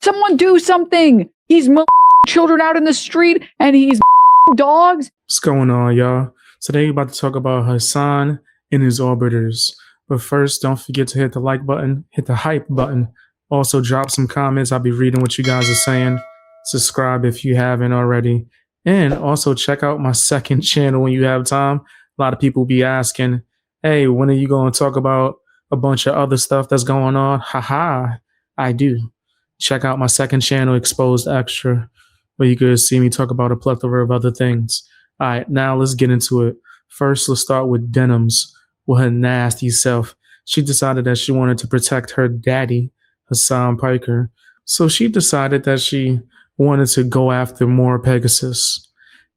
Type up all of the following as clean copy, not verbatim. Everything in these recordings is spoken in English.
Someone do something. He's children out in the street and he's dogs. What's going on, y'all? Today we're about to talk about Hasan and his orbiters. But first, don't forget to hit the like button, hit the hype button. Also, drop some comments. I'll be reading what you guys are saying. Subscribe if you haven't already. And also check out my second channel when you have time. A lot of people be asking, hey, when are you going to talk about a bunch of other stuff that's going on? Haha, I do. Check out my second channel, Exposed Extra, where you could see me talk about a plethora of other things. All right, now let's get into it. First, let's start with Denims, with her nasty self. She decided that she wanted to protect her daddy, Hasan Piker. So she decided that she wanted to go after more Pegasus.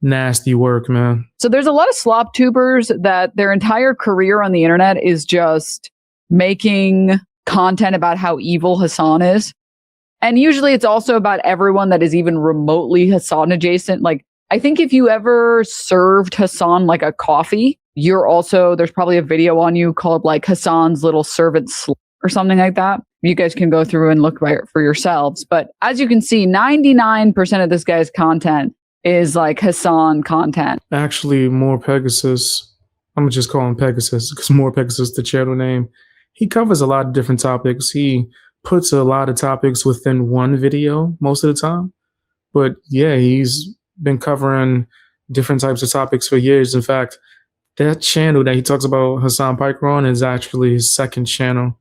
Nasty work, man. So there's a lot of slop tubers that their entire career on the internet is just making content about how evil Hasan is. And usually it's also about everyone that is even remotely Hasan adjacent. Like, I think if you ever served Hasan like a coffee, there's probably a video on you called like Hasan's Little Servant or something like that. You guys can go through and look for yourselves. But as you can see, 99% of this guy's content is like Hasan content. Actually, More Pegasus. I'm gonna just call him Pegasus because More Pegasus, the channel name. He covers a lot of different topics. He puts a lot of topics within one video most of the time. But yeah, he's been covering different types of topics for years. In fact, that channel that he talks about Hasan Piker on is actually his second channel.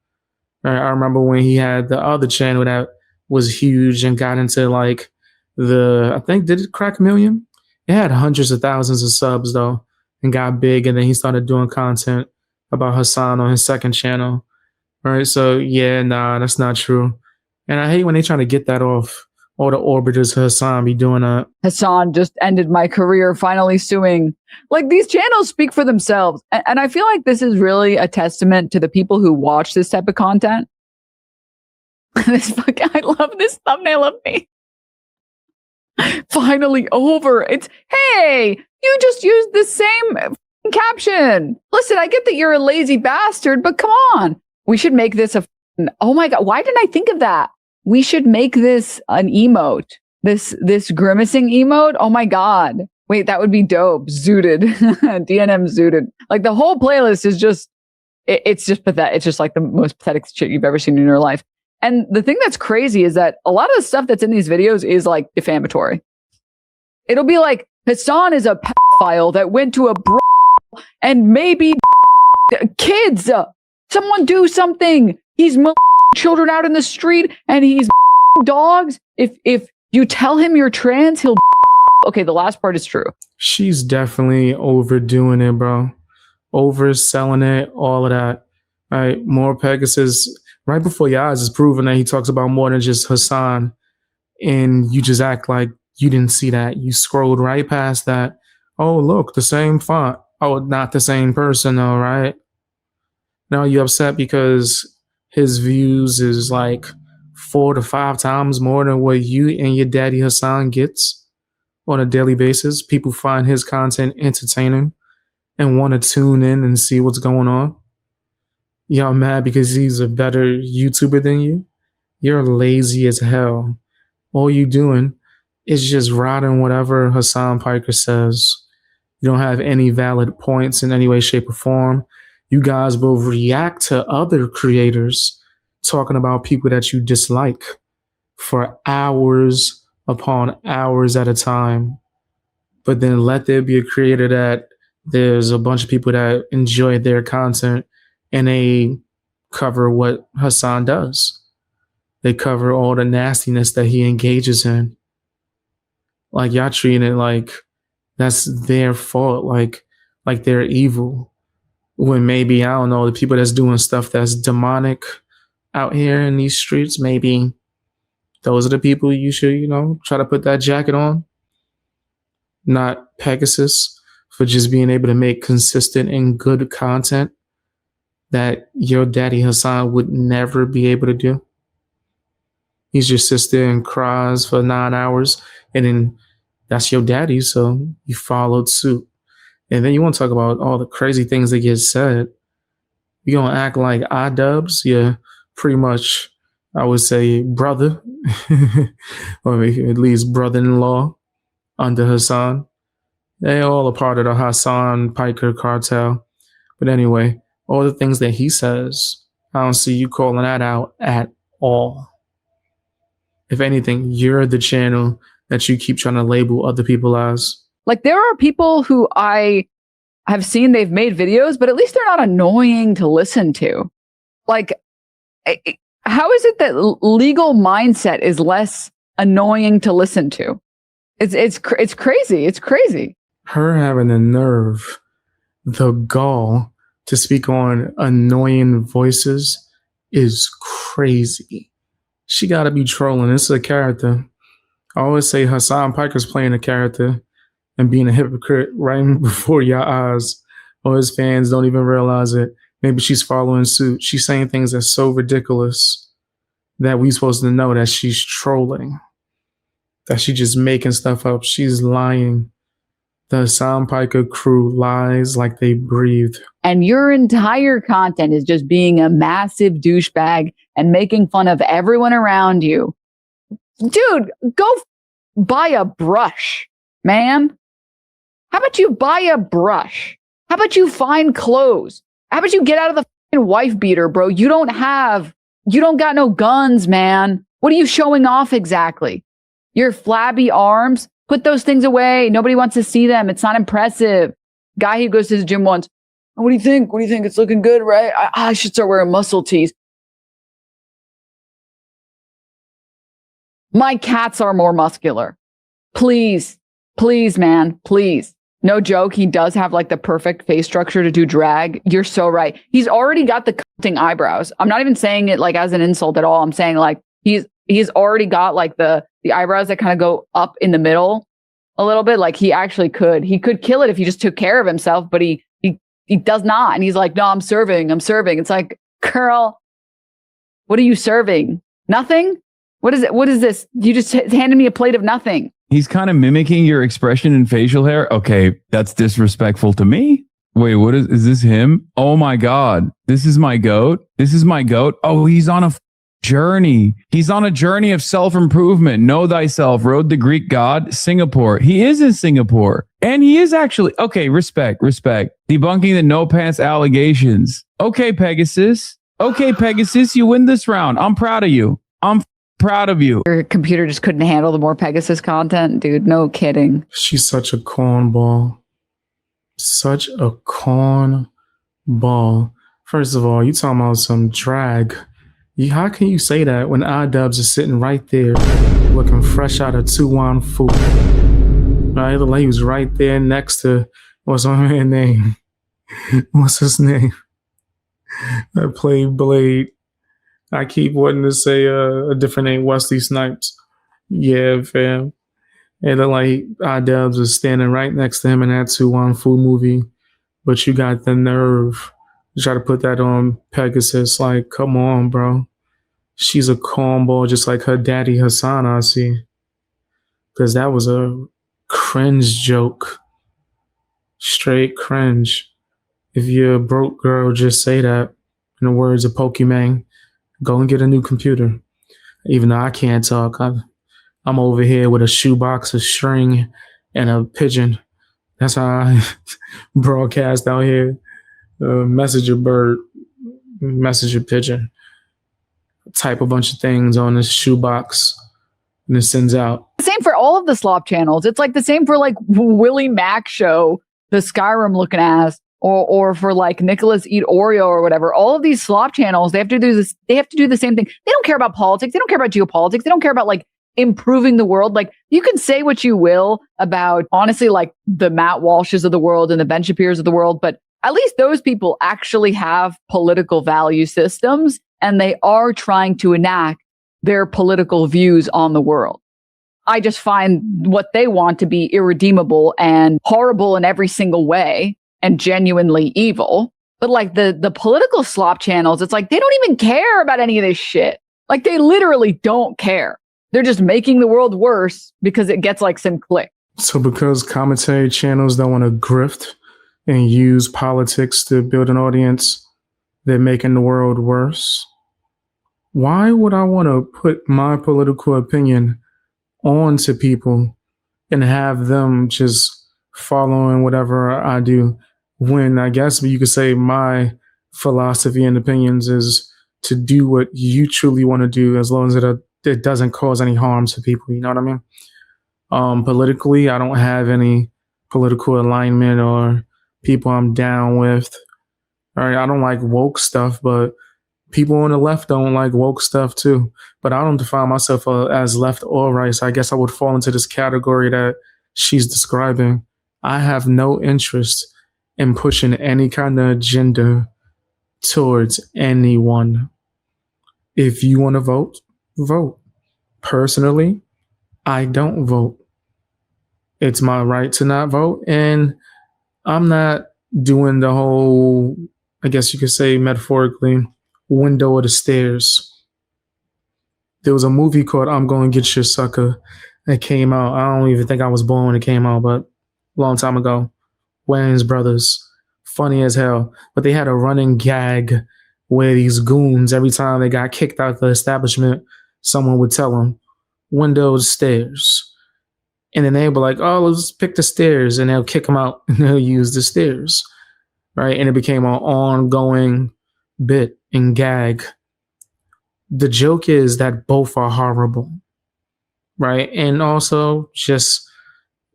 I remember when he had the other channel that was huge and got into like I think, did it crack 1 million? It had hundreds of thousands of subs though and got big, and then he started doing content about Hasan on his second channel. All right, so yeah, nah, that's not true. And I hate when they try to get that off. All the orbiters of Hasan be doing that. Hasan just ended my career, finally suing. Like, these channels speak for themselves. And I feel like this is really a testament to the people who watch this type of content. I love this thumbnail of me. Finally over. It's, hey, you just used the same caption. Listen, I get that you're a lazy bastard, but come on. We should make this oh my God, why didn't I think of that? We should make this an emote. This grimacing emote. Oh my God. Wait, that would be dope. Zooted. DNM zooted. Like, the whole playlist is just, it's just pathetic. It's just like the most pathetic shit you've ever seen in your life. And the thing that's crazy is that a lot of the stuff that's in these videos is like defamatory. It'll be like, Hasan is a pedophile that went to a and maybe kids. Someone do something. He's children out in the street and he's dogs. If you tell him you're trans, he'll okay, the last part is true. She's definitely overdoing it, bro. Overselling it, all of that. All right, More Pegasus, right before your eyes, is proving that he talks about more than just Hasan. And you just act like you didn't see that. You scrolled right past that. Oh, look, the same font. Oh, not the same person though, right? Now you upset because his views is like 4 to 5 times more than what you and your daddy Hasan gets on a daily basis. People find his content entertaining and want to tune in and see what's going on. Y'all mad because he's a better YouTuber than you? You're lazy as hell. All you doing is just riding whatever Hasan Piker says. You don't have any valid points in any way, shape, or form. You guys will react to other creators talking about people that you dislike for hours upon hours at a time. But then let there be a creator that there's a bunch of people that enjoy their content and they cover what Hasan does. They cover all the nastiness that he engages in. Like, y'all treating it like that's their fault, like they're evil. When maybe, I don't know, the people that's doing stuff that's demonic out here in these streets, maybe those are the people you should, try to put that jacket on. Not Pegasus for just being able to make consistent and good content that your daddy Hasan would never be able to do. He just sits there and cries for 9 hours, and then that's your daddy, so you followed suit. And then you want to talk about all the crazy things that get said. You gonna act like iDubbbz? Yeah, pretty much I would say brother, or maybe at least brother-in-law under Hasan. They all a part of the Hasan Piker cartel. But anyway, all the things that he says, I don't see you calling that out at all. If anything, you're the channel that you keep trying to label other people as. Like, there are people who I have seen, they've made videos, but at least they're not annoying to listen to. Like, how is it that legal mindset is less annoying to listen to? It's crazy. It's crazy. Her having the nerve, the gall to speak on annoying voices is crazy. She got to be trolling. This is a character. I always say Hasan Piker's playing a character and being a hypocrite right before your eyes. Or his fans don't even realize it. Maybe she's following suit. She's saying things that's so ridiculous that we supposed to know that she's trolling, that she's just making stuff up. She's lying. The Hasan Piker crew lies like they breathe. And your entire content is just being a massive douchebag and making fun of everyone around you. Dude, go buy a brush, man. How about you buy a brush? How about you find clothes? How about you get out of the fucking wife beater, bro? You don't got no guns, man. What are you showing off exactly? Your flabby arms? Put those things away. Nobody wants to see them. It's not impressive. Guy who goes to the gym once. What do you think? What do you think? It's looking good, right? I should start wearing muscle tees. My cats are more muscular. Please, man, please. No joke. He does have like the perfect face structure to do drag. You're so right. He's already got the cutting eyebrows. I'm not even saying it like as an insult at all. I'm saying like he's already got like the eyebrows that kind of go up in the middle a little bit. Like he could kill it if he just took care of himself, but he does not. And he's like, no, I'm serving. It's like, girl, what are you serving? Nothing? What is it? What is this? You just handed me a plate of nothing. He's kind of mimicking your expression and facial hair. Okay, that's disrespectful to me. Wait, what is this him? Oh my God. This is my goat. Oh, he's on a journey. He's on a journey of self-improvement. Know thyself, road the Greek god, Singapore. He is in Singapore. And he is actually, okay, respect. Debunking the no pants allegations. Okay, Pegasus, you win this round. I'm proud of you. Proud of you. Your computer just couldn't handle the more Pegasus content, dude. No kidding. She's such a cornball. Such a cornball. First of all, you talking about some drag. How can you say that when iDubbbz is sitting right there looking fresh out of 2-1 food? Right? The lady was right there next to, what's her name? What's his name? That played Blade. I keep wanting to say a different name, Wesley Snipes. Yeah, fam. And then like iDubbbz was standing right next to him in that 2-1 food movie. But you got the nerve to try to put that on Pegasus. Like, come on, bro. She's a cornball just like her daddy Hasan, I see. Because that was a cringe joke. Straight cringe. If you're a broke girl, just say that. In the words of Pokemon. Go and get a new computer. Even though I can't talk, I'm over here with a shoebox, a string, and a pigeon. That's how I broadcast out here. Messenger bird, messenger pigeon. Type a bunch of things on this shoebox, and it sends out. Same for all of the slop channels. It's like the same for like Willie Mac show, the Skyrim looking ass. Or for like Nicholas Eat Oreo or whatever, all of these slop channels, they have to do this. They have to do the same thing. They don't care about politics. They don't care about geopolitics. They don't care about like improving the world. Like you can say what you will about honestly, like the Matt Walshes of the world and the Ben Shapirs of the world, but at least those people actually have political value systems and they are trying to enact their political views on the world. I just find what they want to be irredeemable and horrible in every single way. And genuinely evil. But like the political slop channels, it's like they don't even care about any of this shit. Like they literally don't care. They're just making the world worse because it gets like some click. So because commentary channels don't want to grift and use politics to build an audience, they're making the world worse. Why would I want to put my political opinion onto people and have them just following whatever I do, when I guess you could say my philosophy and opinions is to do what you truly want to do, as long as it doesn't cause any harm to people. You know what I mean? Politically, I don't have any political alignment or people I'm down with. All right, I don't like woke stuff, but people on the left don't like woke stuff too. But I don't define myself as left or right. So I guess I would fall into this category that she's describing. I have no interest in pushing any kind of agenda towards anyone. If you want to vote, vote. Personally, I don't vote. It's my right to not vote. And I'm not doing the whole, I guess you could say metaphorically, window of the stairs. There was a movie called I'm Going to Get Your Sucker that came out. I don't even think I was born when it came out, but a long time ago. Wayans Brothers. Funny as hell. But they had a running gag where these goons, every time they got kicked out of the establishment, someone would tell them, window of the stairs. And then they were like, oh, let's pick the stairs. And they'll kick them out and they'll use the stairs. Right? And it became an ongoing bit and gag. The joke is that both are horrible. Right? And also, just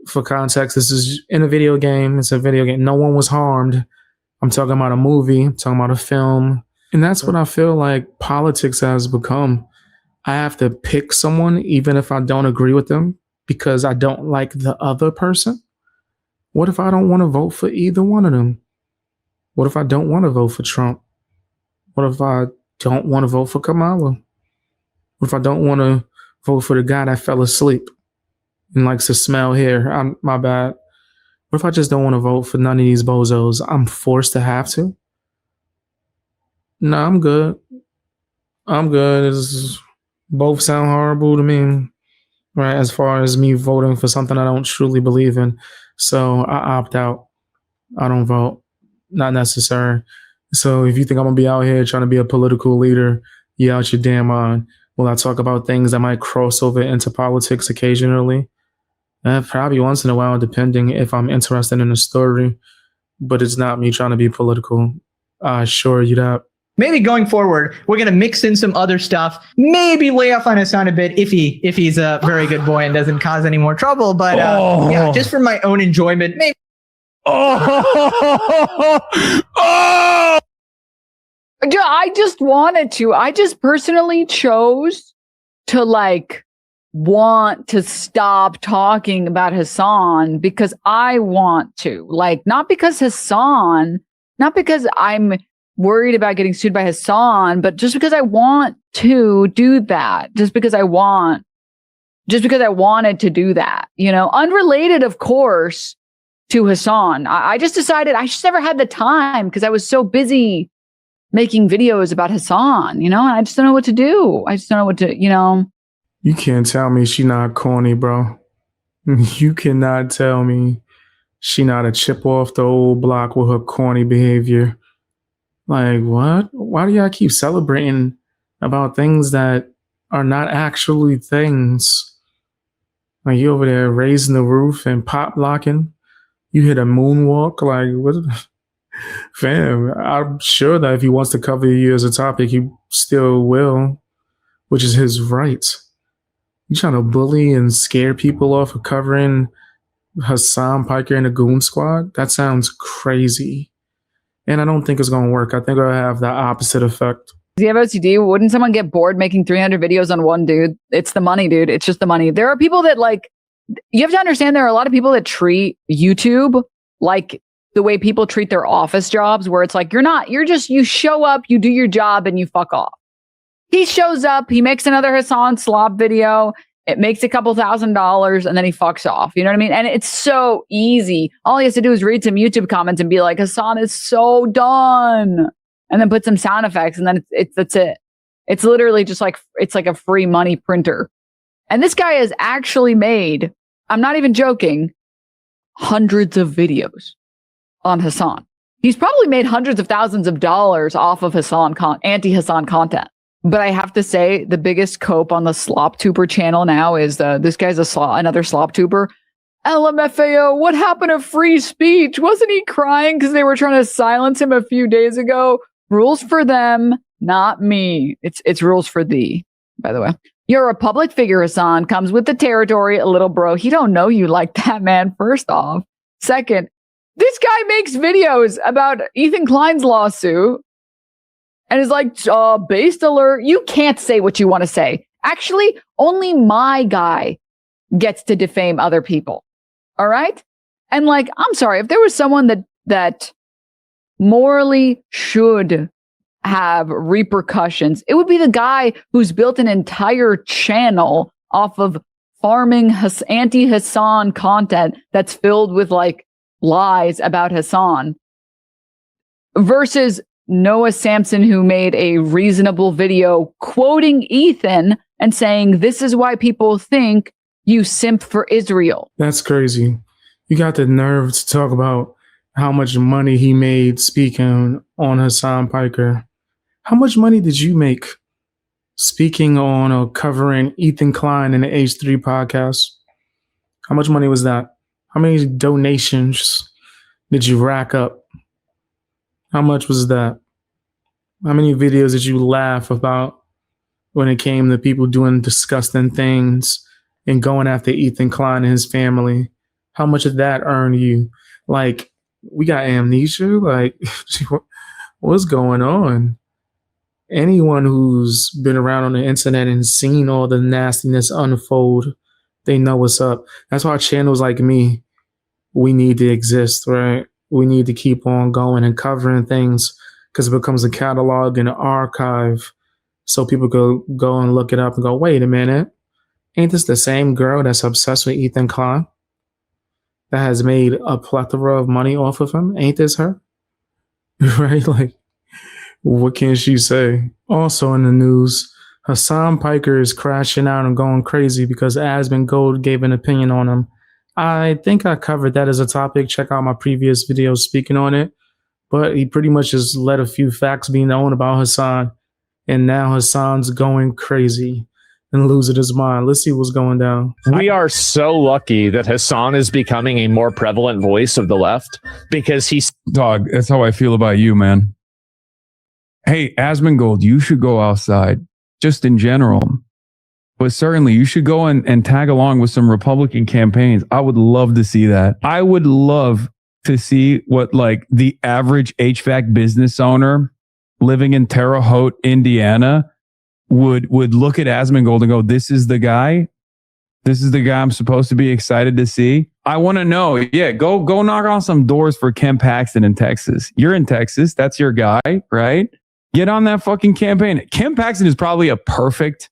for context, this is in a video game. It's a video game. No one was harmed. I'm talking about a movie. I'm talking about a film. And that's what I feel like politics has become. I have to pick someone even if I don't agree with them, because I don't like the other person. What if I don't want to vote for either one of them? What if I don't want to vote for Trump? What if I don't want to vote for Kamala? What if I don't want to vote for the guy that fell asleep and likes to smell hair? My bad. What if I just don't want to vote for none of these bozos? I'm forced to have to? No, I'm good. I'm good. Both sound horrible to me. Right, as far as me voting for something I don't truly believe in. So I opt out. I don't vote. Not necessary. So if you think I'm going to be out here trying to be a political leader, you out your damn mind. Will I talk about things that might cross over into politics occasionally? Probably once in a while, depending if I'm interested in a story. But it's not me trying to be political. I assure you that. Maybe going forward, we're going to mix in some other stuff. Maybe lay off on Hasan a bit if he's a very good boy and doesn't cause any more trouble. But yeah, just for my own enjoyment, maybe. I just wanted to. I just personally chose to want to stop talking about Hasan because I want to. Not because I'm worried about getting sued by Hasan, but just because I want to do that, just because I wanted to do that, unrelated, of course, to Hasan. I just decided I just never had the time because I was so busy making videos about Hasan, and I just don't know what to do. I just don't know what to, You can't tell me she not corny, bro. You cannot tell me she not a chip off the old block with her corny behavior. What? Why do y'all keep celebrating about things that are not actually things? You over there raising the roof and pop locking. You hit a moonwalk. What? Fam, I'm sure that if he wants to cover you as a topic, he still will, which is his right. You trying to bully and scare people off of covering Hasan, Piker, and the Goon Squad? That sounds crazy. And I don't think it's going to work. I think it'll have the opposite effect. Do you have OCD? Wouldn't someone get bored making 300 videos on one dude? It's the money, dude. It's just the money. There are people that you have to understand there are a lot of people that treat YouTube like the way people treat their office jobs, where it's you show up, you do your job, and you fuck off. He shows up, he makes another Hasan slop video, it makes a couple $1,000, and then he fucks off. You know what I mean? And it's so easy. All he has to do is read some YouTube comments and be like, Hasan is so done. And then put some sound effects, and then that's it. It's literally just it's like a free money printer. And this guy has actually made, I'm not even joking, hundreds of videos on Hasan. He's probably made hundreds of thousands of dollars off of anti-Hasan content. But I have to say, the biggest cope on the Slop Tuber channel now is this guy's another Slop Tuber. LMFAO, what happened to free speech? Wasn't he crying because they were trying to silence him a few days ago? Rules for them, not me. It's rules for thee, by the way. You're a public figure, Hasan. Comes with the territory, a little bro. He don't know you like that, man, first off. Second, this guy makes videos about Ethan Klein's lawsuit and is like, based alert. You can't say what you want to say. Actually, only my guy gets to defame other people. All right? And like, I'm sorry, if there was someone that morally should have repercussions, it would be the guy who's built an entire channel off of farming anti-Hasan content that's filled with like lies about Hasan versus Noah Samson, who made a reasonable video quoting Ethan and saying, this is why people think you simp for Israel. That's crazy. You got the nerve to talk about how much money he made speaking on Hasan Piker. How much money did you make speaking on or covering Ethan Klein in the H3 podcast? How much money was that? How many donations did you rack up? How much was that? How many videos did you laugh about when it came to people doing disgusting things and going after Ethan Klein and his family? How much did that earn you? Like, we got amnesia? Like, what's going on? Anyone who's been around on the internet and seen all the nastiness unfold, they know what's up. That's why channels like me, we need to exist, right? We need to keep on going and covering things because it becomes a catalog and an archive so people go and look it up and go, wait a minute, ain't this the same girl that's obsessed with Ethan Klein that has made a plethora of money off of him? Ain't this her? Right? Like, what can she say? Also in the news, Hasan Piker is crashing out and going crazy because Asmongold gave an opinion on him. I think I covered that as a topic. Check out my previous videos speaking on it. But he pretty much just let a few facts be known about Hasan. And now Hasan's going crazy and losing his mind. Let's see what's going down. We are so lucky that Hasan is becoming a more prevalent voice of the left because he's... Dog, that's how I feel about you, man. Hey, Asmongold, you should go outside, just in general. But certainly, you should go and tag along with some Republican campaigns. I would love to see that. I would love to see what like the average HVAC business owner living in Terre Haute, Indiana, would look at Asmongold and go, this is the guy. This is the guy I'm supposed to be excited to see. I want to know. Yeah, go knock on some doors for Ken Paxton in Texas. You're in Texas. That's your guy, right? Get on that fucking campaign. Ken Paxton is probably a perfect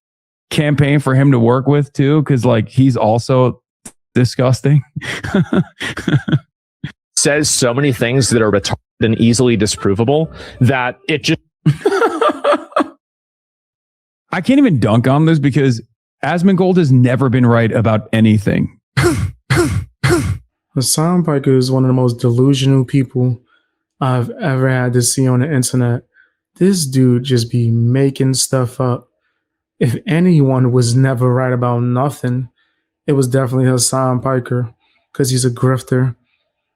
campaign for him to work with too, because like he's also disgusting. says so many things that are retarded and easily disprovable that it just... I can't even dunk on this because Asmongold has never been right about anything. Hasan Piker is one of the most delusional people I've ever had to see on the internet. This dude just be making stuff up. If anyone was never right about nothing, it was definitely Hasan Piker because he's a grifter.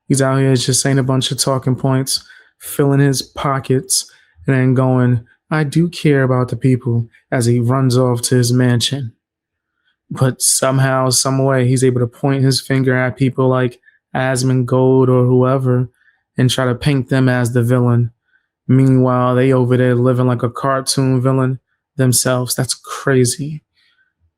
He's out here just saying a bunch of talking points, filling his pockets, and then going, I do care about the people, as he runs off to his mansion. But somehow, some way, he's able to point his finger at people like Asmongold or whoever and try to paint them as the villain. Meanwhile, they over there living like a cartoon villain themselves. That's crazy.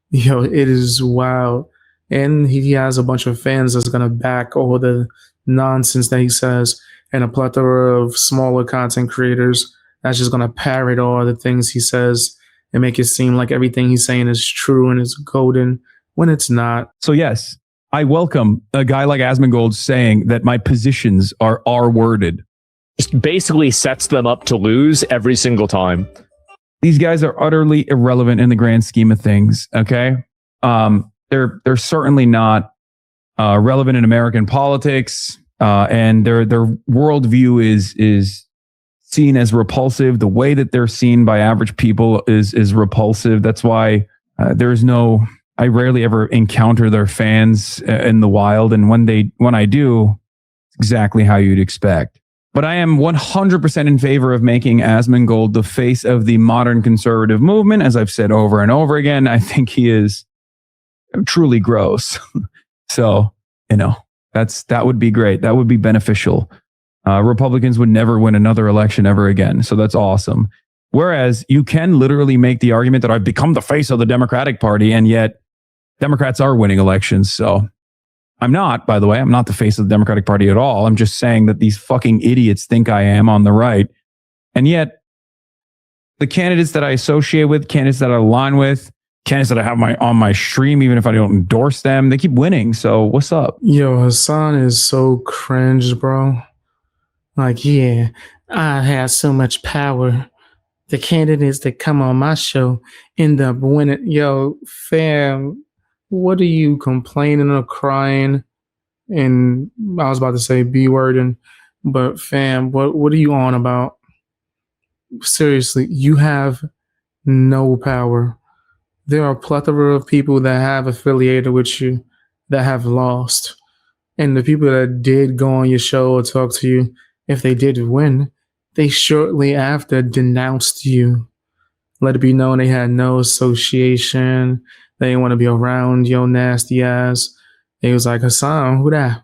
Yo, it is wild. And he has a bunch of fans that's going to back all the nonsense that he says, and a plethora of smaller content creators that's just going to parrot all the things he says and make it seem like everything he's saying is true and is golden when it's not. So yes, I welcome a guy like Asmongold saying that my positions are R-worded. just basically sets them up to lose every single time. These guys are utterly irrelevant in the grand scheme of things. Okay. They're certainly not relevant in American politics. And their worldview is seen as repulsive. The way that they're seen by average people is repulsive. That's why I rarely ever encounter their fans in the wild. And when I do, it's exactly how you'd expect. But I am 100% in favor of making Asmongold the face of the modern conservative movement. As I've said over and over again, I think he is truly gross. So, that would be great. That would be beneficial. Republicans would never win another election ever again. So that's awesome. Whereas you can literally make the argument that I've become the face of the Democratic Party, and yet Democrats are winning elections. So I'm not, by the way, I'm not the face of the Democratic Party at all. I'm just saying that these fucking idiots think I am on the right. And yet the candidates that I associate with, candidates that I align with, candidates that I have on my stream, even if I don't endorse them, they keep winning. So what's up? Yo, Hasan is so cringe, bro. Like, yeah, I have so much power. The candidates that come on my show end up winning. Yo, fam, what are you complaining or crying? And I was about to say B-wording, but fam, what are you on about? Seriously, you have no power. There are a plethora of people that have affiliated with you that have lost. And the people that did go on your show or talk to you, if they did win, they shortly after denounced you. Let it be known they had no association. They didn't want to be around your nasty ass. They was like, Hasan, who that?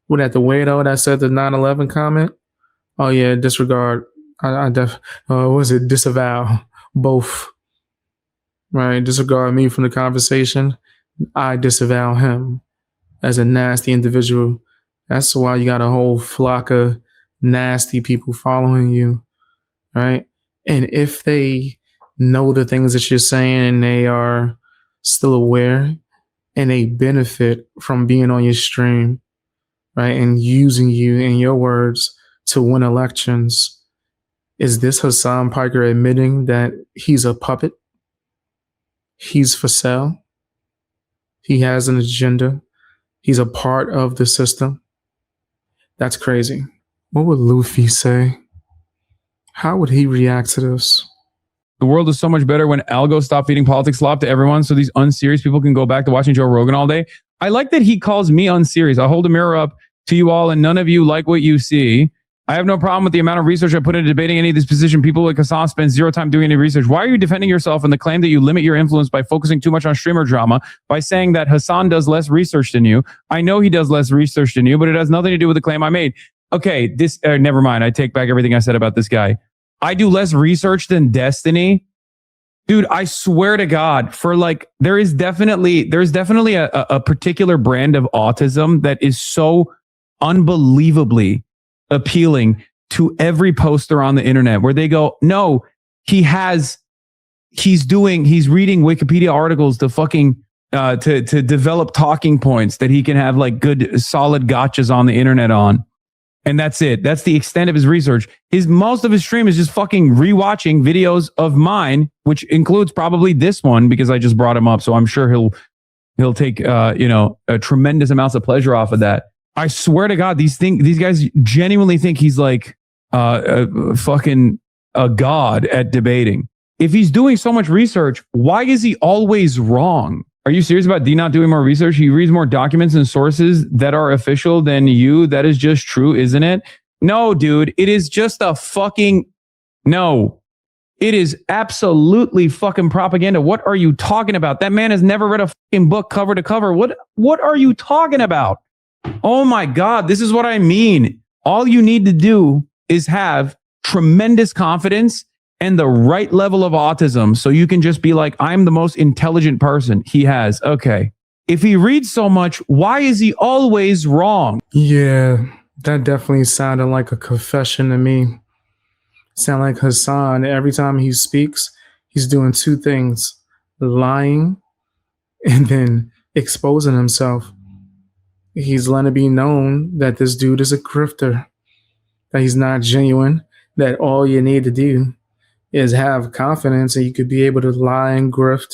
Who that, the weirdo that said the 9/11 comment? Oh yeah, disregard. Disavow. Both. Right? Disregard me from the conversation. I disavow him as a nasty individual. That's why you got a whole flock of nasty people following you, right? And if they know the things that you're saying and they are still aware and they benefit from being on your stream, right, and using you in your words to win elections, is this Hasan Piker admitting that he's a puppet? He's for sale? He has an agenda? He's a part of the system? That's crazy. What would Luffy say? How would he react to this? The world is so much better when Algo stopped feeding politics slop to everyone so these unserious people can go back to watching Joe Rogan all day. I like that he calls me unserious. I'll hold a mirror up to you all and none of you like what you see. I have no problem with the amount of research I put into debating any of this position. People like Hasan spend zero time doing any research. Why are you defending yourself and the claim that you limit your influence by focusing too much on streamer drama, by saying that Hasan does less research than you? I know he does less research than you, but it has nothing to do with the claim I made. Okay, never mind. I take back everything I said about this guy. I do less research than Destiny. Dude, I swear to God, there's definitely a particular brand of autism that is so unbelievably appealing to every poster on the internet where they go, no, he's reading Wikipedia articles to to develop talking points that he can have like good solid gotchas on the internet on. And that's it. That's the extent of his research. Most of his stream is just fucking rewatching videos of mine, which includes probably this one because I just brought him up. So I'm sure he'll take a tremendous amounts of pleasure off of that. I swear to God, these guys genuinely think he's like fucking a god at debating. If he's doing so much research, why is he always wrong? Are you serious about D not doing more research? He reads more documents and sources that are official than you. That is just true, isn't it? No, dude. It is just no. It is absolutely fucking propaganda. What are you talking about? That man has never read a fucking book cover to cover. What are you talking about? Oh my God, this is what I mean. All you need to do is have tremendous confidence and the right level of autism so you can just be like, I'm the most intelligent person he has. Okay. If he reads so much, why is he always wrong? Yeah, that definitely sounded like a confession to me. Sound like Hasan, every time he speaks, he's doing two things: lying and then exposing himself. He's letting it be known that this dude is a grifter, that he's not genuine, that all you need to do is have confidence and you could be able to lie and grift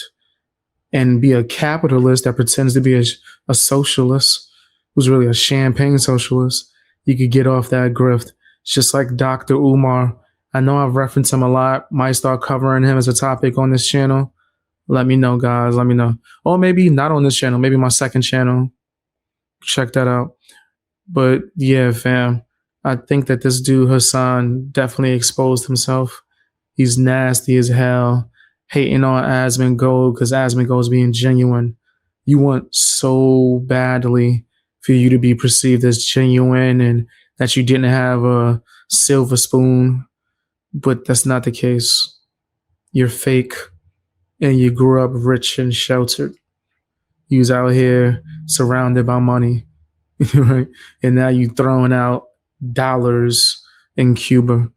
and be a capitalist that pretends to be a socialist who's really a champagne socialist. You could get off that grift It's just like Dr. Umar. I know I've referenced him a lot. Might start covering him as a topic on this channel. Let me know, guys. Let me know. Or maybe not on this channel. Maybe my second channel. Check that out. But yeah, fam. I think that this dude, Hasan, definitely exposed himself. He's nasty as hell. Hating on Asmongold because Asmongold's being genuine. You want so badly for you to be perceived as genuine and that you didn't have a silver spoon. But that's not the case. You're fake and you grew up rich and sheltered. You was out here surrounded by money, right? And now you throwing out dollars in Cuba.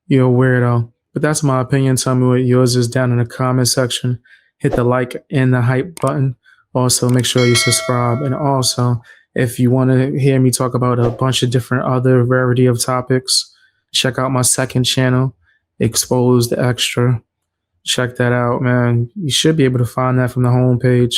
You're a weirdo. But that's my opinion. Tell me what yours is down in the comment section. Hit the like and the hype button. Also, make sure you subscribe. And also, if you want to hear me talk about a bunch of different other rarity of topics, check out my second channel, Exposed Extra. Check that out, man. You should be able to find that from the homepage.